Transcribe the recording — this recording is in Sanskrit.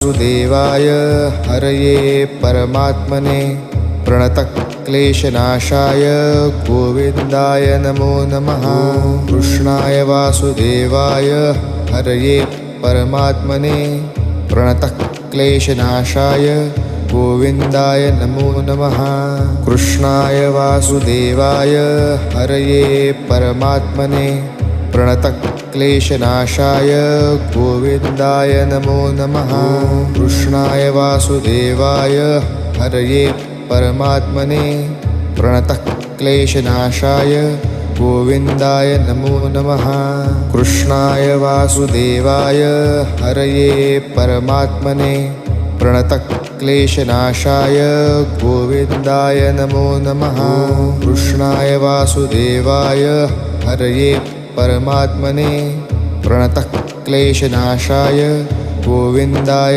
वासुदेवाय हरये परमात्मने प्रणतक्लेशनाशाय गोविन्दाय नमो नमः। कृष्णाय वासुदेवाय हरये परमात्मने प्रणतक्लेशनाशाय गोविन्दाय नमो नमः। कृष्णाय वासुदेवाय हरये परमात्मने प्रणतक्लेशनाशाय गोविन्दाय नमो नमः। कृष्णाय वासुदेवाय हरये परमात्मने प्रणतक्लेशनाशाय गोविन्दाय नमो नमः। कृष्णाय वासुदेवाय हरये परमात्मने प्रणतक्लेशनाशाय गोविन्दाय नमो नमः। कृष्णाय वासुदेवाय हरये परमात्मने प्रणतक्लेशनाशाय गोविन्दाय